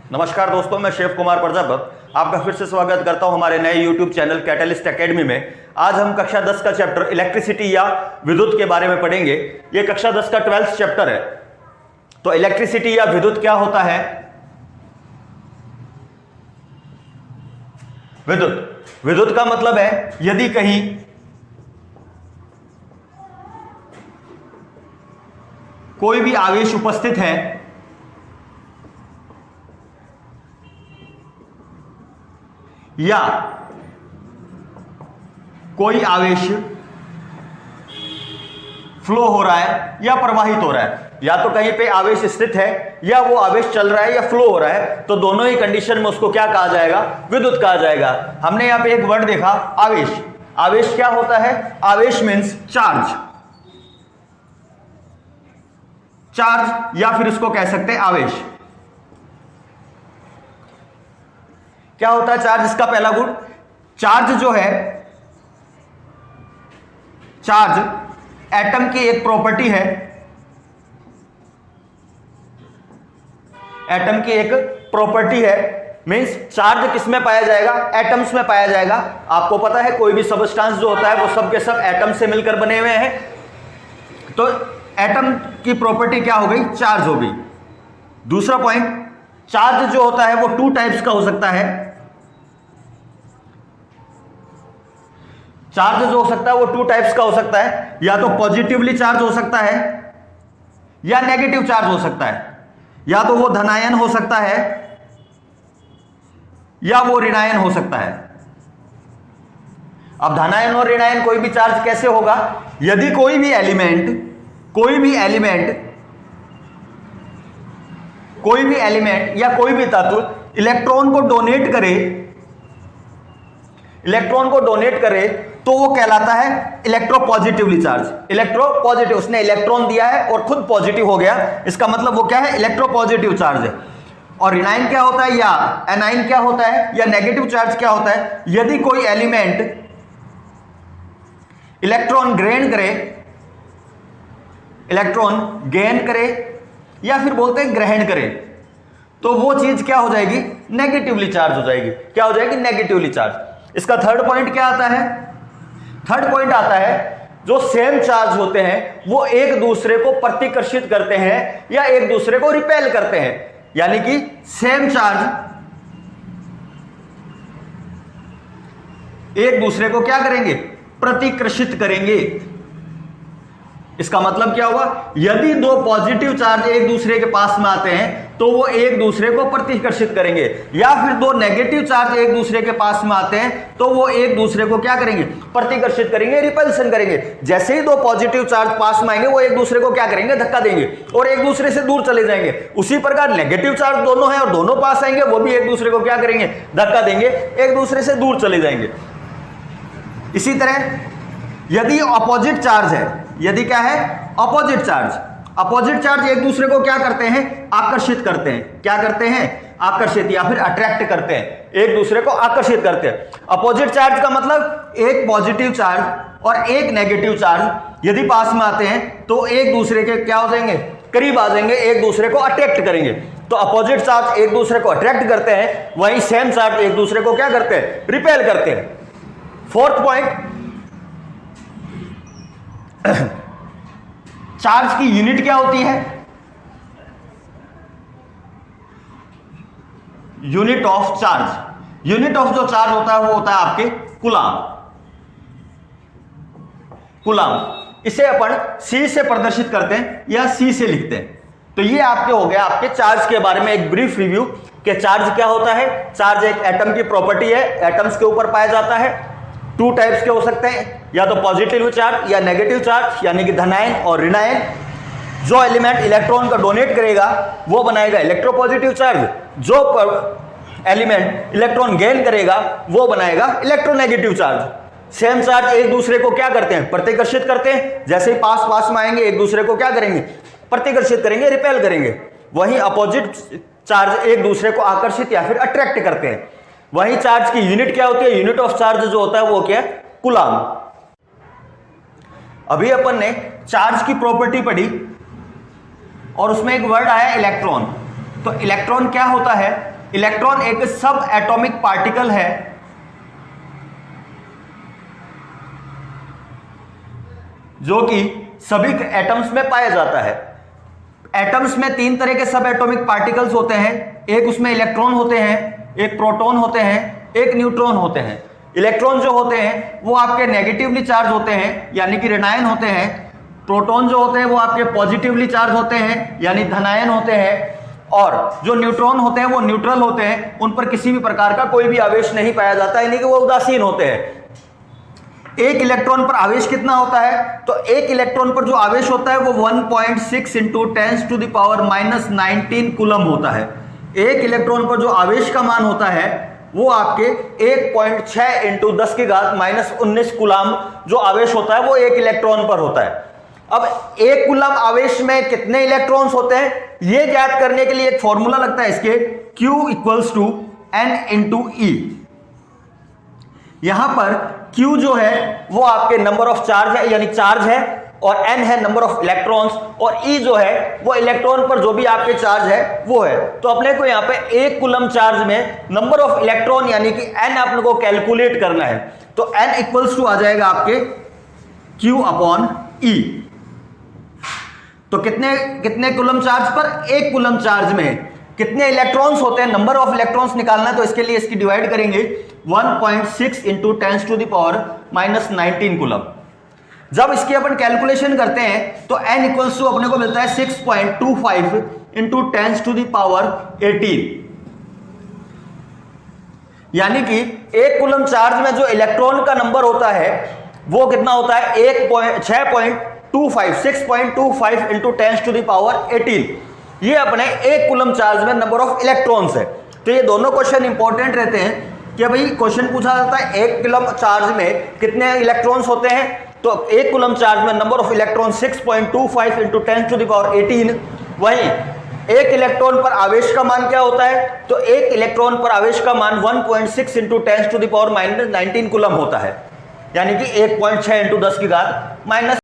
नमस्कार दोस्तों, मैं शिव कुमार प्रजापत आपका फिर से स्वागत करता हूं हमारे नए YouTube चैनल कैटलिस्ट एकेडमी में। आज हम कक्षा 10 का चैप्टर इलेक्ट्रिसिटी या विद्युत के बारे में पढ़ेंगे। ये कक्षा 10 का 12th चैप्टर है। तो इलेक्ट्रिसिटी या विद्युत क्या होता है? विद्युत का मतलब है यदि कहीं कोई भी आवेश उपस्थित है या कोई आवेश फ्लो हो रहा है या प्रवाहित हो रहा है, या तो कहीं पे आवेश स्थित है या वो आवेश चल रहा है या फ्लो हो रहा है, तो दोनों ही कंडीशन में उसको क्या कहा जाएगा? विद्युत कहा जाएगा। हमने यहां पे एक वर्ड देखा, आवेश। आवेश क्या होता है? आवेश मीन्स चार्ज। चार्ज या फिर इसको कह सकते हैं आवेश। क्या होता है चार्ज? इसका पहला गुण, चार्ज जो है, चार्ज एटम की एक प्रॉपर्टी है। एटम की एक प्रॉपर्टी है, मींस चार्ज किस में पाया जाएगा? एटम्स में पाया जाएगा। आपको पता है कोई भी सबस्टेंस जो होता है वो सब के सब एटम से मिलकर बने हुए हैं। तो एटम की प्रॉपर्टी क्या हो गई? चार्ज हो गई। दूसरा पॉइंट, चार्ज जो होता है वो टू टाइप्स का हो सकता है। चार्ज जो हो सकता है वो टू टाइप्स का हो सकता है, या तो पॉजिटिवली चार्ज हो सकता है या नेगेटिव चार्ज हो सकता है। या तो वो धनायन हो सकता है या वो ऋणायन हो सकता है। अब धनायन और ऋणायन कोई भी चार्ज कैसे होगा? यदि कोई भी एलिमेंट या कोई भी तत्व इलेक्ट्रॉन को डोनेट करे तो वो कहलाता है इलेक्ट्रोपॉजिटिवली चार्ज। इलेक्ट्रोपॉजिटिव, उसने इलेक्ट्रॉन दिया है और खुद पॉजिटिव हो गया, इसका मतलब वो क्या है? इलेक्ट्रोपॉजिटिव चार्ज है। और ऋणायन क्या होता है या एनायन क्या होता है या नेगेटिव चार्ज क्या होता है? यदि कोई एलिमेंट इलेक्ट्रॉन गेन करे या फिर बोलते हैं ग्रहण करे, तो वो चीज क्या हो जाएगी? नेगेटिवली चार्ज हो जाएगी। क्या हो जाएगी? Negatively charge. इसका थर्ड पॉइंट क्या आता है? थर्ड पॉइंट आता है जो सेम चार्ज होते हैं वो एक दूसरे को प्रतिकर्षित करते हैं या एक दूसरे को रिपेल करते हैं। यानी कि सेम चार्ज एक दूसरे को क्या करेंगे? प्रतिकर्षित करेंगे। इसका मतलब क्या हुआ? यदि दो पॉजिटिव चार्ज एक दूसरे के पास में आते हैं तो वो एक दूसरे को प्रतिकर्षित करेंगे, या फिर दो नेगेटिव चार्ज एक दूसरे के पास में आते हैं तो वो एक दूसरे को क्या करेंगे? प्रतिकर्षित करेंगे, रिपल्सन करेंगे। जैसे ही दो पॉजिटिव चार्ज पास में आएंगे वो एक दूसरे को क्या करेंगे? धक्का देंगे और एक दूसरे से दूर चले जाएंगे। उसी प्रकार नेगेटिव चार्ज दोनों हैं और दोनों पास आएंगे, वो भी एक दूसरे को क्या करेंगे? धक्का देंगे, एक दूसरे से दूर चले जाएंगे। इसी तरह यदि अपोजिट चार्ज है, यदि क्या है? अपोजिट चार्ज एक दूसरे को क्या करते हैं? आकर्षित करते हैं। क्या करते हैं? आकर्षित या फिर अट्रैक्ट करते हैं, एक दूसरे को आकर्षित करते हैं। अपोजिट चार्ज का मतलब एक पॉजिटिव चार्ज और एक नेगेटिव चार्ज यदि पास में आते हैं तो एक दूसरे के क्या हो जाएंगे? करीब आ जाएंगे, एक दूसरे को अट्रैक्ट करेंगे। तो अपोजिट चार्ज एक दूसरे को अट्रैक्ट करते हैं, वहीं सेम चार्ज एक दूसरे को क्या करते हैं? रिपेल करते हैं। फोर्थ पॉइंट, चार्ज की यूनिट क्या होती है? Unit of charge. Unit of जो चार्ज होता है वो होता है आपके कूलम। इसे अपन C से प्रदर्शित करते हैं या C से लिखते हैं। तो ये आपके हो गया आपके चार्ज के बारे में एक ब्रीफ रिव्यू कि चार्ज क्या होता है। चार्ज एक एटम की प्रॉपर्टी है, एटम्स के ऊपर पाया जाता है। टू टाइप्स के हो सकते हैं, या तो पॉजिटिव चार्ज या नेगेटिव चार्ज, यानी कि धनायन और ऋणायन। जो एलिमेंट इलेक्ट्रॉन का डोनेट करेगा वो बनाएगा इलेक्ट्रोपॉजिटिव चार्ज, जो एलिमेंट इलेक्ट्रॉन गेन करेगा वो बनाएगा इलेक्ट्रोनेगेटिव चार्ज। सेम चार्ज एक दूसरे को क्या करते हैं? प्रतिकर्षित करते हैं। जैसे ही पास में आएंगे एक दूसरे को क्या करेंगे? प्रतिकर्षित करेंगे, रिपेल करेंगे। वहीं अपोजिट चार्ज एक दूसरे को आकर्षित या फिर अट्रैक्ट करते हैं। वहीं चार्ज की यूनिट क्या होती है? यूनिट ऑफ चार्ज जो होता है वो क्या है? कूलम। अभी अपन ने चार्ज की प्रॉपर्टी पढ़ी और उसमें एक वर्ड आया इलेक्ट्रॉन। तो इलेक्ट्रॉन क्या होता है? इलेक्ट्रॉन एक सब एटॉमिक पार्टिकल है जो कि सभी एटम्स में पाया जाता है। एटम्स में 3 तरह के सब एटॉमिक पार्टिकल्स होते हैं, एक उसमें इलेक्ट्रॉन होते हैं, एक प्रोटॉन होते हैं, एक न्यूट्रॉन होते हैं। इलेक्ट्रॉन जो होते हैं वो आपके नेगेटिवली चार्ज होते हैं यानी कि ऋणायन होते हैं। प्रोटॉन जो होते हैं वो आपके पॉजिटिवली चार्ज होते हैं यानी धनायन होते हैं। और जो न्यूट्रॉन होते हैं वो न्यूट्रल होते हैं, उन पर किसी भी प्रकार का कोई भी आवेश नहीं पाया जाता यानी कि वो उदासीन होते हैं। एक इलेक्ट्रॉन पर आवेश कितना होता है? तो एक इलेक्ट्रॉन पर जो आवेश होता है वो 1.6 इंटू 10⁻⁻19 कूलम होता है। एक इलेक्ट्रॉन पर जो आवेश का मान होता है वो आपके 1.6 इंटू 10⁻⁻19 कूलम जो आवेश होता है वो एक इलेक्ट्रॉन पर होता है। अब एक कूलम आवेश में कितने इलेक्ट्रॉन्स होते हैं ये ज्ञात करने के लिए एक फॉर्मूला लगता है इसके, Q = N × E। यहां पर Q जो है वो आपके नंबर ऑफ चार्ज है यानी चार्ज है, और N है नंबर ऑफ इलेक्ट्रॉन्स, और E जो है वो इलेक्ट्रॉन पर जो भी आपके चार्ज है वो है। तो अपने को यहां पे एक कूलम चार्ज में नंबर ऑफ इलेक्ट्रॉन यानी कि N अपने को कैलकुलेट करना है। तो N = आ जाएगा आपके Q/E। तो कितने कूलम चार्ज पर? एक कूलम चार्ज में कितने इलेक्ट्रॉन्स होते हैं, नंबर ऑफ इलेक्ट्रॉन्स निकालना है। तो इसके लिए इसकी डिवाइड करेंगे 1.6 इंटू 10⁻⁻19 कूलम। जब इसकी अपन कैलकुलेशन करते हैं तो N = अपने को मिलता है 6.25 इंटू 10⁻18 यानी कि एक कूलम चार्ज में जो इलेक्ट्रॉन का नंबर होता है वो कितना होता है? 6.25 इंटू 10⁻18। ये अपने एक कूलम चार्ज में नंबर ऑफ इलेक्ट्रॉन्स है। तो ये दोनों क्वेश्चन इंपॉर्टेंट रहते हैं कि भाई क्वेश्चन पूछा जाता है एक कूलम चार्ज में कितने इलेक्ट्रॉन्स होते हैं, तो एक कूलम चार्ज में नंबर ऑफ इलेक्ट्रॉन 6.25 इंटू 10⁻18। वहीं एक इलेक्ट्रॉन पर आवेश का मान क्या होता है? तो एक इलेक्ट्रॉन पर आवेश का मान 1.6 इंटू 10⁻⁻19 कूलम होता है यानी कि 1.6 इंटू 10⁻⁻